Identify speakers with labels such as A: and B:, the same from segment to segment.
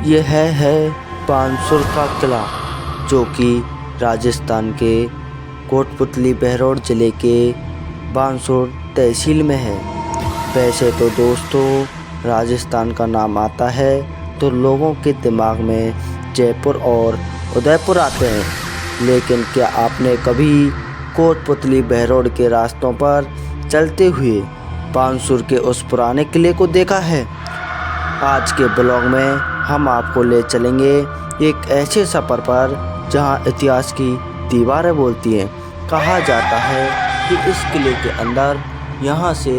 A: यह है बानसूर का किला, जो कि राजस्थान के कोटपुतली बहरौड़ ज़िले के बानसूर तहसील में है। वैसे तो दोस्तों राजस्थान का नाम आता है तो लोगों के दिमाग में जयपुर और उदयपुर आते हैं, लेकिन क्या आपने कभी कोटपुतली बहरौड़ के रास्तों पर चलते हुए बानसूर के उस पुराने किले को देखा है? आज के ब्लॉग में हम आपको ले चलेंगे एक ऐसे सफ़र पर जहां इतिहास की दीवारें बोलती हैं। कहा जाता है कि इस किले के अंदर यहां से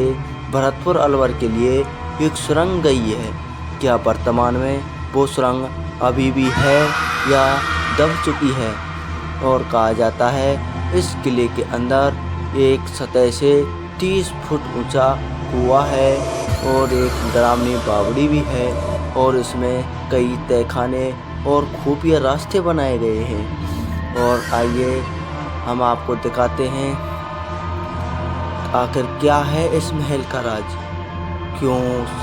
A: भरतपुर अलवर के लिए एक सुरंग गई है। क्या वर्तमान में वो सुरंग अभी भी है या दब चुकी है? और कहा जाता है इस किले के अंदर एक सतह से 30 फुट ऊंचा कुआं है और एक डरावनी बावड़ी भी है, और इसमें कई तहखाने और खुफिया रास्ते बनाए गए हैं। और आइए हम आपको दिखाते हैं आखिर क्या है इस महल का राज।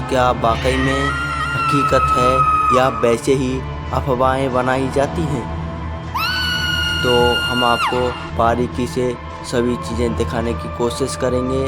A: क्या वाकई में हकीकत है या वैसे ही अफवाहें बनाई जाती हैं? तो हम आपको बारीकी से सभी चीज़ें दिखाने की कोशिश करेंगे।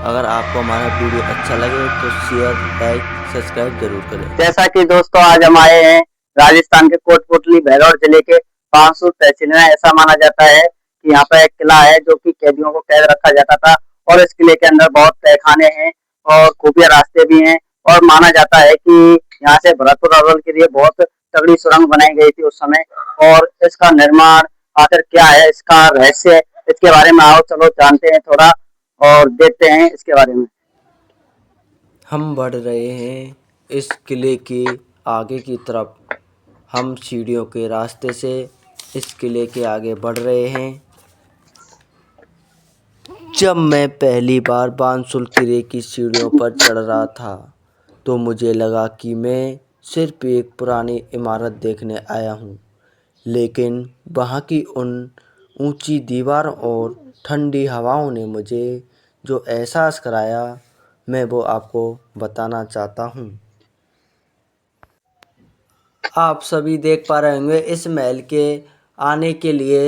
A: अगर आपको हमारा वीडियो अच्छा लगे तो शेयर, लाइक, सब्सक्राइब जरूर करें।
B: जैसा कि दोस्तों आज हम आए हैं राजस्थान के कोटपुतली बहरौड़ जिले के बानसूर तहसील में। ऐसा माना जाता है कि यहाँ पर एक किला है जो कि कैदियों को कैद रखा जाता था, और इस किले के अंदर बहुत तहखाने हैं और खुफिया रास्ते भी हैं। और माना जाता है कि यहाँ से भरतपुर अलवर के लिए बहुत तगड़ी सुरंग बनाई गई थी उस समय। और इसका निर्माण आखिर क्या है, इसका रहस्य, इसके बारे में आओ चलो जानते हैं थोड़ा और देखते हैं इसके बारे में।
A: हम बढ़ रहे हैं इस किले के आगे की तरफ। हम सीढ़ियों के रास्ते से इस किले के आगे बढ़ रहे हैं। जब मैं पहली बार बानसूर किले की सीढ़ियों पर चढ़ रहा था तो मुझे लगा कि मैं सिर्फ एक पुरानी इमारत देखने आया हूँ, लेकिन वहाँ की उन ऊंची दीवारों और ठंडी हवाओं ने मुझे जो एहसास कराया, मैं वो आपको बताना चाहता हूँ। आप सभी देख पा रहे होंगे इस महल के आने के लिए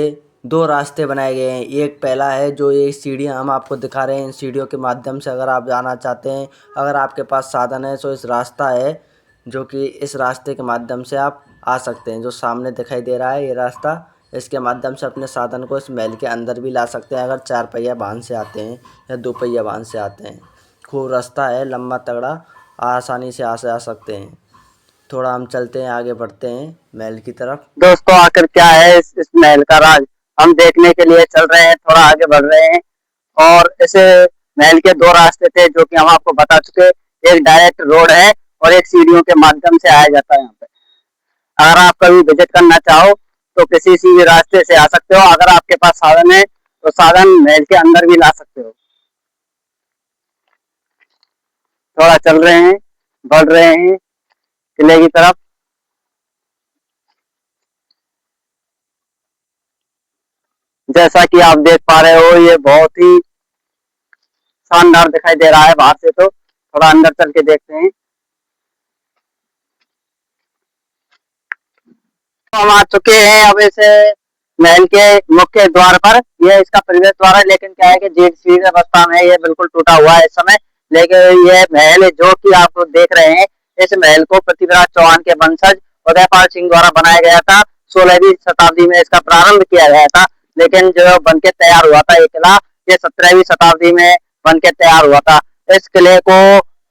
A: 2 रास्ते बनाए गए हैं। एक पहला है जो ये सीढ़ियाँ हम आपको दिखा रहे हैं, इन सीढ़ियों के माध्यम से अगर आप जाना चाहते हैं, अगर आपके पास साधन है तो इस रास्ता है जो कि इस रास्ते के माध्यम से आप आ सकते हैं। जो सामने दिखाई दे रहा है ये रास्ता, इसके माध्यम से अपने साधन को इस महल के अंदर भी ला सकते हैं अगर 4 पहिया वाहन से आते हैं या 2 पहिया वाहन से आते हैं। खूब रास्ता है, लंबा तगड़ा, आसानी से आ सकते हैं। थोड़ा हम चलते हैं, आगे बढ़ते हैं महल की तरफ।
B: दोस्तों आखिर क्या है इस महल का राज, हम देखने के लिए चल रहे हैं, थोड़ा आगे बढ़ रहे हैं। और इस महल के 2 रास्ते थे जो कि हम आपको बता चुके। एक डायरेक्ट रोड है और एक सीढ़ियों के माध्यम से आया जाता है यहाँ पे। अगर आप कभी विजिट करना चाहो तो किसी सी भी रास्ते से आ सकते हो। अगर आपके पास साधन है तो साधन महल के अंदर भी ला सकते हो। थोड़ा चल रहे हैं, बढ़ रहे हैं किले की तरफ। जैसा कि आप देख पा रहे हो ये बहुत ही शानदार दिखाई दे रहा है बाहर से। तो थोड़ा अंदर चल के देखते हैं। तो हम आ चुके हैं अब इस महल के मुख्य द्वार पर। यह इसका प्रवेश द्वार है, लेकिन क्या है कि जीर्ण शीर्ण अवस्था में यह बिल्कुल टूटा हुआ है इस समय। लेकिन यह महल जो कि आप देख रहे हैं, इस महल को पृथ्वीराज चौहान के वंशज उदयपाल सिंह द्वारा बनाया गया था। 16वीं शताब्दी में इसका प्रारंभ किया गया था, लेकिन जो बन के तैयार हुआ था ये किला, ये 17वीं शताब्दी में बन के तैयार हुआ था। इस किले को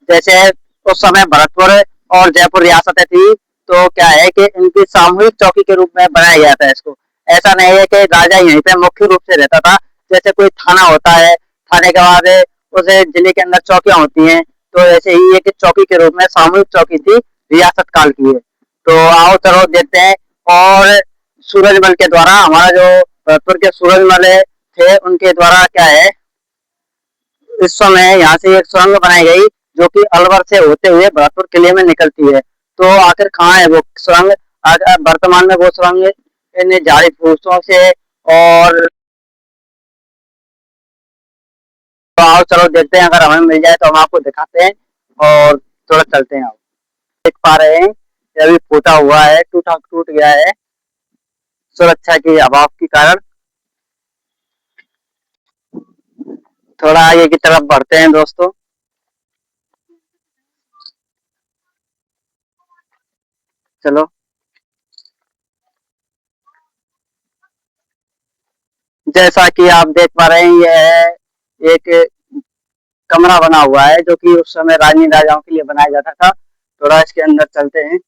B: जैसे उस समय भरतपुर और जयपुर रियासतें थी, तो क्या है कि इनकी सामूहिक चौकी के रूप में बनाया गया था इसको। ऐसा नहीं है कि राजा यहीं पे मुख्य रूप से रहता था। जैसे कोई थाना होता है, थाने के बाद उस जिले के अंदर चौकियां होती हैं, तो ऐसे ही एक चौकी के रूप में सामूहिक चौकी थी, रियासत काल की है। तो आओ चलो देखते हैं। और सूरजमल के द्वारा, हमारा जो भरतपुर के सूरजमल थे, उनके द्वारा क्या है इस समय यहाँ से एक सुरंग बनाई गई जो कि अलवर से होते हुए भरतपुर किले में निकलती है। तो आखिर कहाँ है वो सुरंग? वर्तमान में वो सुरंग इन झाड़ी फूसों से और तो आओ चलो देखते हैं। अगर हमें मिल जाए तो हम आपको दिखाते हैं और थोड़ा चलते हैं। आप देख पा रहे हैं ये अभी फूटा हुआ है, टूट गया है सुरक्षा के अभाव के कारण। थोड़ा आगे की तरफ बढ़ते हैं दोस्तों। चलो, जैसा कि आप देख पा रहे हैं, यह एक कमरा बना हुआ है जो कि उस समय रानी राजाओं के लिए बनाया जाता था। थोड़ा इसके अंदर चलते हैं।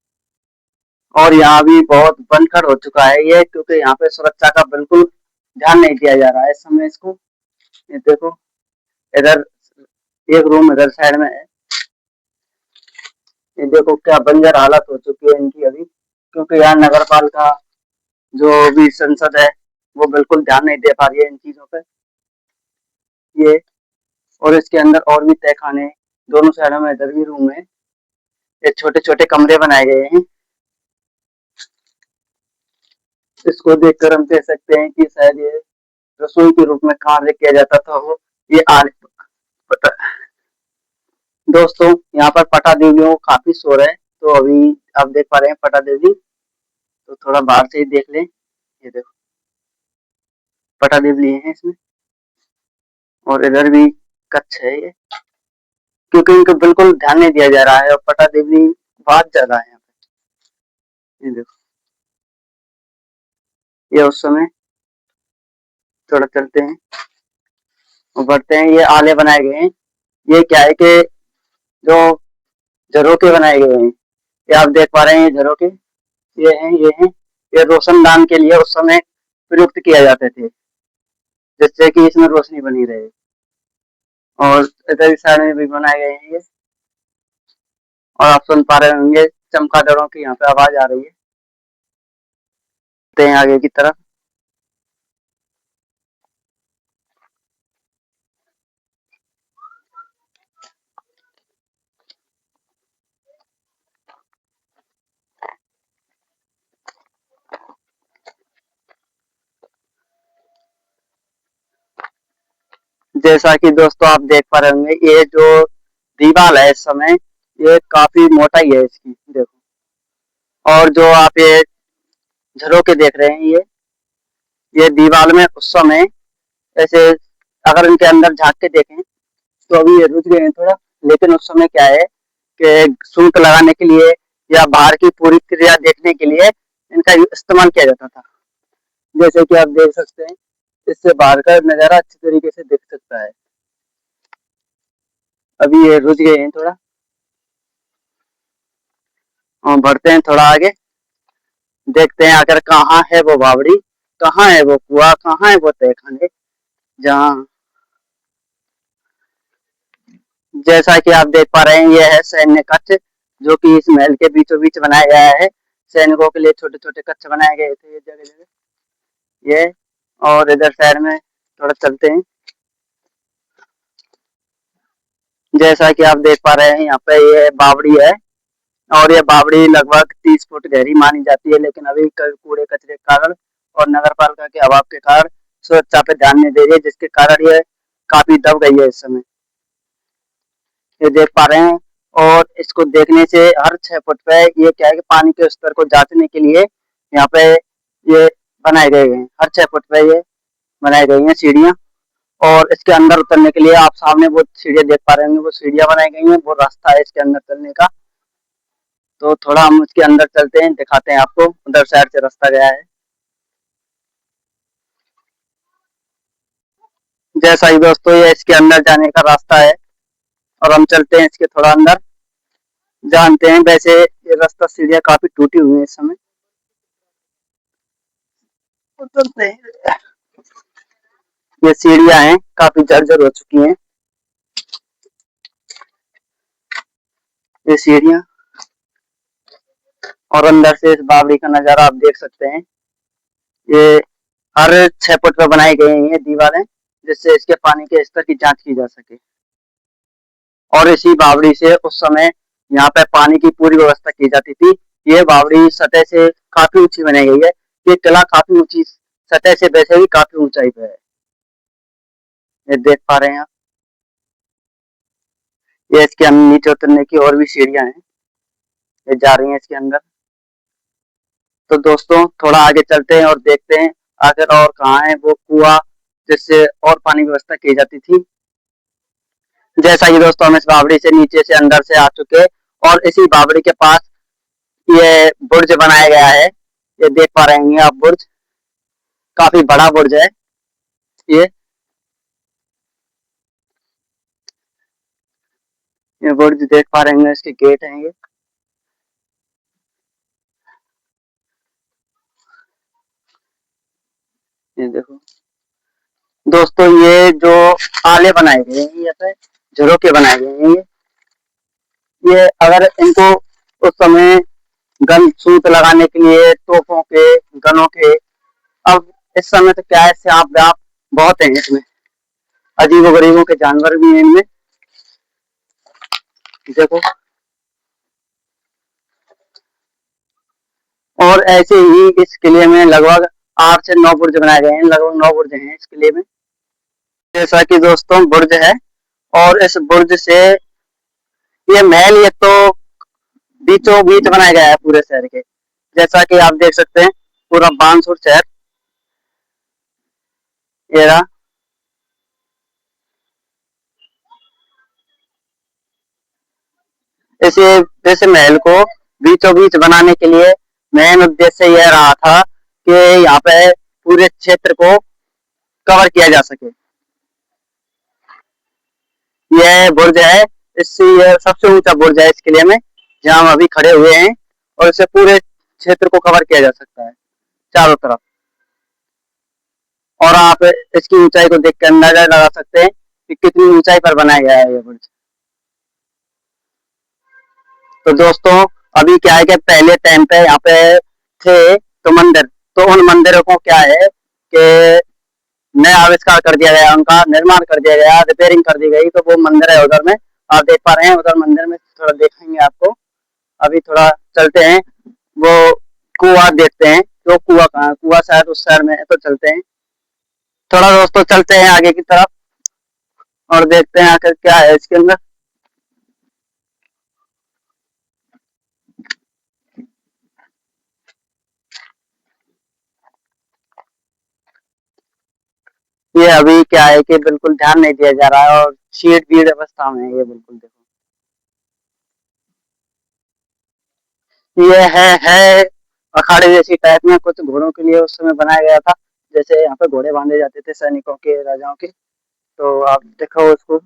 B: और यहाँ भी बहुत बनकर हो चुका है ये, क्योंकि यहाँ पे सुरक्षा का बिल्कुल ध्यान नहीं दिया जा रहा है इस समय इसको। ये देखो, इधर एक रूम इधर साइड में है। ये देखो क्या बंजर हालत हो चुकी है इनकी अभी, क्योंकि यहाँ नगर पालिका जो भी संसद है वो बिल्कुल ध्यान नहीं दे पा रही है इन चीजों पे। ये और इसके अंदर और भी तहखाने, दोनों साइडों में इधर भी रूम है। ये छोटे छोटे कमरे बनाए गए हैं। इसको देखकर हम कह सकते हैं कि शायद ये रसोई के रूप में कार्य किया जाता था। वो ये आज पता दोस्तों, यहाँ पर पटा देवियों को काफी शोर है, तो अभी आप देख पा रहे हैं पटा देवी। तो थोड़ा बाहर से ही देख लें। ये देखो, पटा देवी लिए हैं इसमें। और इधर भी कच्छ है ये, क्योंकि इनको बिल्कुल ध्यान नहीं दिया जा रहा है, और पटा देवी बहुत ज्यादा है यहाँ पे। ये देखो, ये उस समय। थोड़ा चलते हैं और बढ़ते हैं। ये आले बनाए गए हैं। ये क्या है कि जो झरोके बनाए गए हैं, ये आप देख पा रहे हैं, ये झरोके ये हैं। ये रोशनदान के लिए उस समय प्रयुक्त किया जाते थे, जिससे कि इसमें रोशनी बनी रहे। और इधर इस साइड में भी बनाए गए हैं ये। और आप सुन पा रहे होंगे चमगादड़ों की यहाँ पे आवाज आ रही है। बढ़ते हैं आगे की तरफ। जैसा कि दोस्तों आप देख पा रहे होंगे, ये जो दीवार है इस समय, ये काफी मोटाई है इसकी, देखो। और जो आप ये झरोके देख रहे हैं, ये दीवार में उस समय ऐसे, अगर इनके अंदर झांक के देखें तो अभी ये रुक गए हैं थोड़ा। लेकिन उस समय क्या है कि सूत लगाने के लिए या बाहर की पूरी क्रिया देखने के लिए इनका इस्तेमाल किया जाता था। जैसे कि आप देख सकते हैं, इससे बाहर का नजारा अच्छी तरीके से दिख सकता है। अभी ये रुक गए हैं थोड़ा, और बढ़ते हैं थोड़ा आगे। देखते हैं आखिर कहाँ है वो बावड़ी, कहाँ है वो कुआं, कहाँ है वो तहखाने, जहाँ, जैसा कि आप देख पा रहे हैं, ये है सैन्य कक्ष, जो कि इस महल के बीचों बीच बनाया गया है। सैनिकों के लिए छोटे छोटे कक्ष बनाए गए थे ये जगह जगह, ये। और इधर साइड में थोड़ा चलते हैं। जैसा कि आप देख पा रहे हैं, यहाँ पे ये बावड़ी है। और ये बावड़ी लगभग 30 फुट गहरी मानी जाती है, लेकिन अभी कूड़े कचरे के कारण और नगर पालिका के अभाव के कारण सुरक्षा पे ध्यान नहीं दे रही है, जिसके कारण ये काफी दब गई है इस समय। ये देख पा रहे हैं। और इसको देखने से हर 6 फुट पे ये क्या है कि पानी के स्तर को जांचने के लिए यहाँ पे ये बनाए गए हैं। हर 6 फुट पे ये बनाई गई हैं सीढ़ियाँ। और इसके अंदर उतरने के लिए आप सामने वो सीढ़ियाँ देख पा रहे होंगे, वो सीढ़ियाँ बनाई गई हैं, वो रास्ता है इसके अंदर चलने का। तो थोड़ा हम उसके अंदर चलते हैं, दिखाते हैं आपको। उधर साइड से रास्ता गया है। जैसा ही दोस्तों, ये इसके अंदर जाने का रास्ता है। और हम चलते हैं इसके थोड़ा अंदर, जानते हैं। वैसे ये रास्ता, सीढ़ियाँ काफी टूटी हुई है इस समय। तो चलते हैं। ये सीढ़ियाँ हैं, काफी जर्जर हो चुकी हैं ये सीढ़ियाँ। और अंदर से इस बावड़ी का नजारा आप देख सकते हैं। ये हर 6 फुट पे बनाई गई हैं ये दीवारें, जिससे इसके पानी के स्तर की जांच की जा सके। और इसी बावड़ी से उस समय यहाँ पे पानी की पूरी व्यवस्था की जाती थी। ये बावड़ी सतह से काफी ऊंची बनाई गई है। ये किला काफी ऊंची सतह से वैसे भी काफी ऊंचाई पे है, ये देख पा रहे हैं आप। ये इसके नीचे उतरने की और भी सीढ़ियां हैं, ये जा रही हैं इसके अंदर। तो दोस्तों थोड़ा आगे चलते हैं और देखते हैं आखिर और कहाँ है वो कुआं जिससे और पानी की व्यवस्था की जाती थी। जैसा कि दोस्तों हम इस बावड़ी से नीचे से अंदर से आ चुके और इसी बावड़ी के पास ये बुर्ज बनाया गया है। ये देख पा रहे हैं आप बुर्ज, काफी बड़ा बुर्ज है ये ये बुर्ज देख पा रहे हैं, इसके गेट हैं ये देखो दोस्तों, ये जो आले बनाए गए हैं यहाँ पे, झरोके बनाए गए हैं ये अगर इनको उस समय गन सूत लगाने के लिए तोपों के, गनों के, अब इस समय तो क्या है, सांप व्याप बहुत है इसमें, अजीबो गरीबों के जानवर भी हैं इनमें। देखो और ऐसे ही इस किले में लगभग 8 से 9 बुर्ज बनाए गए हैं, लगभग 9 बुर्ज हैं इस किले में। जैसा कि दोस्तों बुर्ज है और इस बुर्ज से ये महल ये तो बीचों बीच बनाया गया है पूरे शहर के। जैसा कि आप देख सकते हैं पूरा बानसूर शहर ये रहा। इस महल को बीचों बीच बनाने के लिए मेन उद्देश्य यह रहा था कि यहाँ पे पूरे क्षेत्र को कवर किया जा सके। यह बुर्ज है, इससे यह सबसे ऊंचा बुर्ज है इस किले में जहाँ हम अभी खड़े हुए हैं, और इससे पूरे क्षेत्र को कवर किया जा सकता है चारों तरफ। और आप इसकी ऊंचाई को देख कर अंदाजा लगा सकते हैं कि कितनी ऊंचाई पर बनाया गया है ये बुर्ज। तो दोस्तों अभी क्या है कि पहले टाइम पे यहाँ पे थे तो मंदिर, तो उन मंदिरों को क्या है कि नया आविष्कार कर दिया गया, उनका निर्माण कर दिया गया, रिपेयरिंग कर दी गई, तो वो मंदिर है उधर में आप देख पा रहे हैं। उधर मंदिर में थोड़ा देखेंगे आपको, अभी थोड़ा चलते हैं, वो कुआं देखते हैं, तो कुआं कहाँ है, कुआं शायद उस शहर में है, तो चलते हैं थोड़ा दोस्तों, चलते हैं आगे की तरफ और देखते हैं आखिर क्या है इसके अंदर। ये अभी क्या है कि बिल्कुल ध्यान नहीं दिया जा रहा है और शीट बीट अवस्था में है ये, बिल्कुल देखो ये है अखाड़े जैसी टाइप में, कुछ घोड़ों के लिए उस समय बनाया गया था, जैसे यहाँ पे घोड़े बांधे जाते थे सैनिकों के, राजाओं के। तो आप देखो उसको,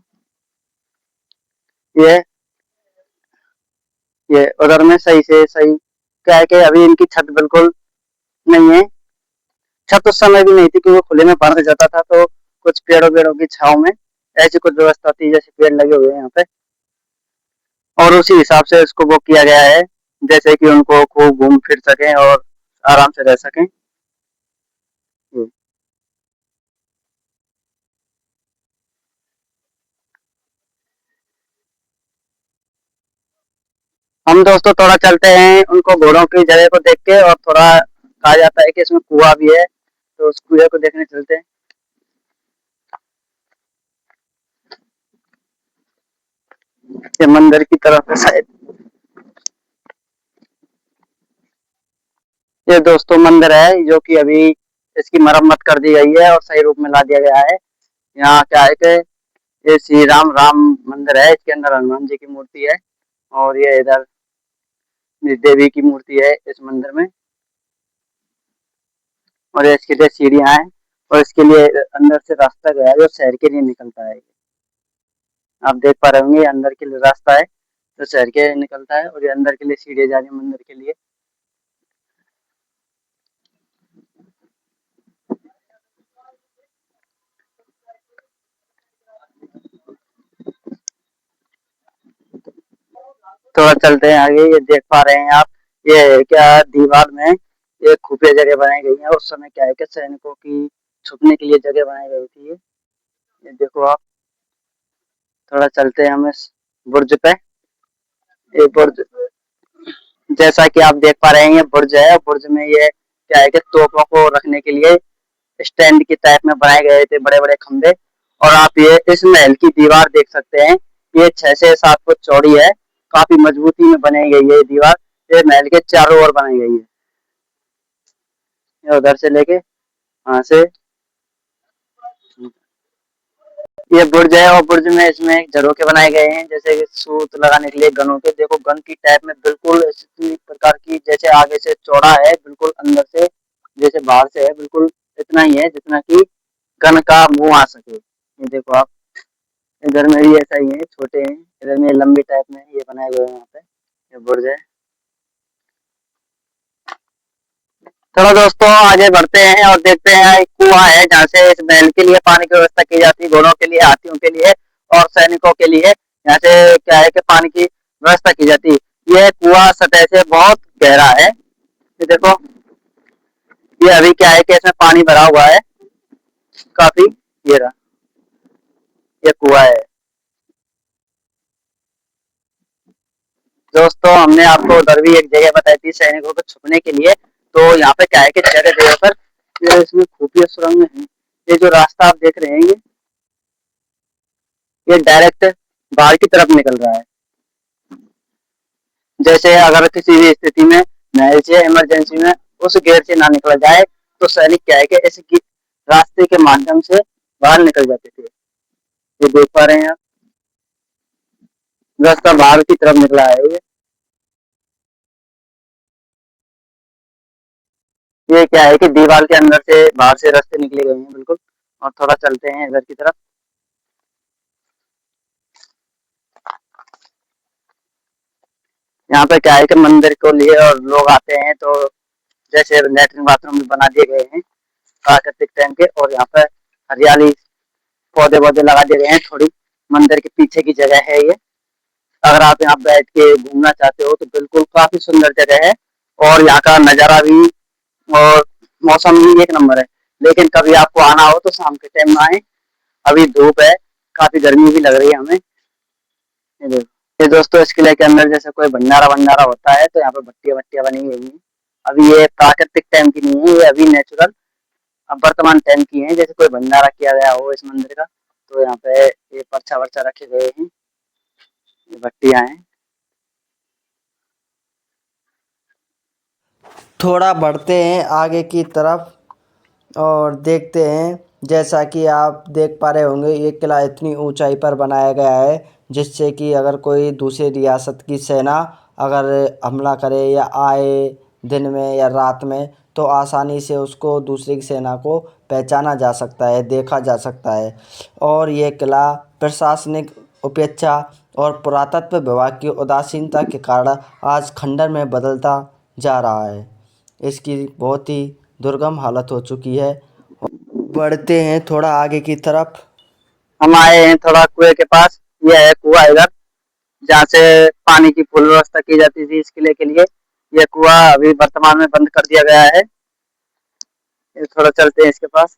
B: ये ये उधर में सही से सही क्या है कि अभी इनकी छत बिल्कुल नहीं है, छत उस समय भी नहीं थी कि वो खुले में बांधा जाता था, तो कुछ पेड़ों पेड़ों की छाव में ऐसी कुछ व्यवस्था थी, जैसे पेड़ लगे हुए हैं यहाँ पे, और उसी हिसाब से इसको वो किया गया है जैसे कि उनको खूब घूम फिर सकें और आराम से रह सकें। हम दोस्तों थोड़ा चलते हैं उनको घोड़ों की जगह को देख के, और थोड़ा कहा जाता है कि इसमें कुआं भी है, तो उस कुएं को देखने चलते हैं। ये मंदिर की तरफ है शायद, ये दोस्तों मंदिर है जो कि अभी इसकी मरम्मत कर दी गई है और सही रूप में ला दिया गया है। यहाँ क्या है कि ये श्री राम राम मंदिर है, इसके अंदर हनुमान जी की मूर्ति है, और ये इधर देवी की मूर्ति है इस मंदिर में, और ये इसके लिए सीढ़ियाँ हैं, और इसके लिए अंदर से रास्ता गया है जो शहर के लिए निकलता है। आप देख पा रहे होंगे अंदर के लिए रास्ता है जो शहर के लिए निकलता है, और ये अंदर के लिए सीढ़ियाँ जा रही है मंदिर के लिए। थोड़ा चलते हैं आगे, ये देख पा रहे हैं आप, ये क्या दीवार में ये खुफिया जगह बनाई गई है, उस समय क्या है कि सैनिकों की छुपने के लिए जगह बनाई गई थी ये देखो आप। थोड़ा चलते हैं हम इस बुर्ज पे, ये बुर्ज जैसा कि आप देख पा रहे हैं ये बुर्ज है, बुर्ज में ये क्या है कि तोपों को रखने के लिए स्टैंड की टाइप में बनाए गए थे बड़े बड़े खंबे। और आप ये इस महल की दीवार देख सकते हैं, ये 6 से 7 फुट चौड़ी है, काफी मजबूती में बनाई गई है ये दीवार, ये महल के चारों ओर बनाई गई है। ये उधर से लेके वहां से ये बुर्ज है, और बुर्ज में इसमें झरोखे बनाए गए हैं जैसे कि सूत लगाने के लिए गनों के। देखो गन की टाइप में बिल्कुल इसी प्रकार की, जैसे आगे से चौड़ा है बिल्कुल, अंदर से जैसे बाहर से है बिल्कुल इतना ही है जितना कि गन का मुंह आ सके। ये देखो आप, इधर में भी ऐसा ही है, छोटे हैं, इधर में लंबी टाइप में ये बनाए हुए हैं। यहाँ पे ये बुर्ज है। चलो दोस्तों आगे बढ़ते हैं और देखते हैं। एक कुआं है जहाँ से इस महल के लिए पानी की व्यवस्था की जाती है, घोड़ों के लिए, हाथियों के लिए और सैनिकों के लिए। यहाँ से क्या है कि पानी की व्यवस्था की जाती है। यह कुआं सतह से बहुत गहरा है। ये देखो, ये अभी क्या है कि इसमें पानी भरा हुआ है काफी। ये रहा, ये कुआं है। दोस्तों हमने आपको उधर भी एक जगह बताई थी सैनिकों को छुपने के लिए। तो यहाँ पे क्या है कि जगह जगह पर ये इसमें खुफिया सुरंग है। ये जो रास्ता आप देख रहे हैं ये डायरेक्ट बाहर की तरफ निकल रहा है। जैसे अगर किसी भी स्थिति में महल से इमरजेंसी में उस गेट से ना निकला जाए तो सैनिक क्या है कि इस रास्ते के माध्यम से बाहर निकल जाते थे। ये देख पा रहे हैं आप, रास्ता बाहर की तरफ निकला है ये क्या है कि दीवार के अंदर से बाहर से रास्ते निकले गए हैं बिल्कुल। और थोड़ा चलते हैं इधर की तरफ। यहाँ पे क्या है कि मंदिर को लिए और लोग आते हैं तो जैसे लेटरिन बाथरूम भी बना दिए गए हैं प्राकृतिक टाइम के। और यहाँ पर हरियाली, पौधे वौधे लगा दिए गए हैं। थोड़ी मंदिर के पीछे की जगह है ये। अगर आप यहाँ बैठ के घूमना चाहते हो तो बिल्कुल काफी सुंदर जगह है। और यहाँ का नजारा भी और मौसम भी एक नंबर है। लेकिन कभी आपको आना हो तो शाम के टाइम में आए। अभी धूप है, काफी गर्मी भी लग रही है हमें। ये देखो, ये दोस्तों इस किले के अंदर जैसे कोई भंडारा वंडारा होता है तो यहाँ पे भट्टियां वट्टियां बनी हुई हैं। अभी ये प्राकृतिक टाइम की नहीं है, ये अभी नेचुरल अब वर्तमान टाइम की है। जैसे कोई भंडारा किया गया हो इस मंदिर का तो यहाँ पे ये पर्चा वर्चा रखे गए हैं। ये भट्टियां हैं।
A: थोड़ा बढ़ते हैं आगे की तरफ और देखते हैं। जैसा कि आप देख पा रहे होंगे ये किला इतनी ऊंचाई पर बनाया गया है जिससे कि अगर कोई दूसरी रियासत की सेना अगर हमला करे या आए दिन में या रात में तो आसानी से उसको दूसरी सेना को पहचाना जा सकता है, देखा जा सकता है। और ये किला प्रशासनिक उपेक्षा और पुरातत्व विभाग की उदासीनता के कारण आज खंडर में बदलता जा रहा है। इसकी बहुत ही दुर्गम हालत हो चुकी है। बढ़ते हैं थोड़ा आगे की तरफ।
B: हम आए हैं थोड़ा कुएं के पास। ये है कुआं इधर, जहाँ से पानी की फुल व्यवस्था की जाती थी इस किले के लिए। ये कुआं अभी वर्तमान में बंद कर दिया गया है। ये थोड़ा चलते हैं इसके पास।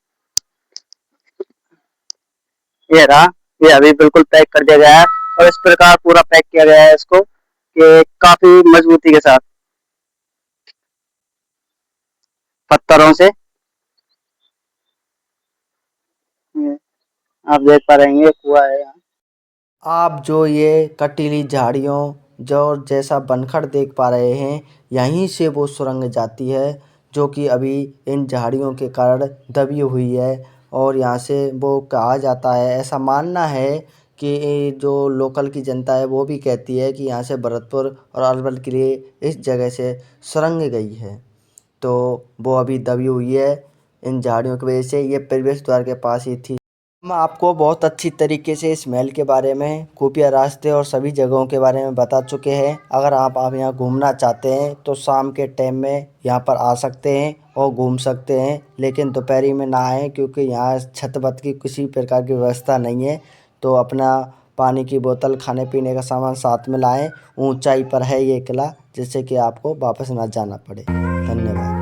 B: ये रहा, ये अभी बिल्कुल पैक कर दिया गया है। और इस प्रकार पूरा पैक किया गया है इसको कि काफी मजबूती के साथ पत्थरों से। ये आप देख पा रहे हैं ये कुआं है यहाँ।
A: आप जो ये कटीली झाड़ियों जो जैसा बनखड़ देख पा रहे हैं यहीं से वो सुरंग जाती है जो कि अभी इन झाड़ियों के कारण दबी हुई है। और यहाँ से वो कहा जाता है, ऐसा मानना है कि जो लोकल की जनता है वो भी कहती है कि यहाँ से भरतपुर और अरवल के लिए इस जगह से सुरंग गई है। तो वो अभी दबी हुई है इन झाड़ियों की वजह से। ये प्रवेश द्वार के पास ही थी। हम आपको बहुत अच्छी तरीके से इस महल के बारे में, खुफिया रास्ते और सभी जगहों के बारे में बता चुके हैं। अगर आप यहाँ घूमना चाहते हैं तो शाम के टाइम में यहाँ पर आ सकते हैं और घूम सकते हैं। लेकिन दोपहरी में ना आएँ क्योंकि यहाँ छत वत की किसी प्रकार की व्यवस्था नहीं है। तो अपना पानी की बोतल, खाने पीने का सामान साथ में लाएँ। ऊंचाई पर है ये किला जिससे कि आपको वापस ना जाना पड़े। धन्यवाद।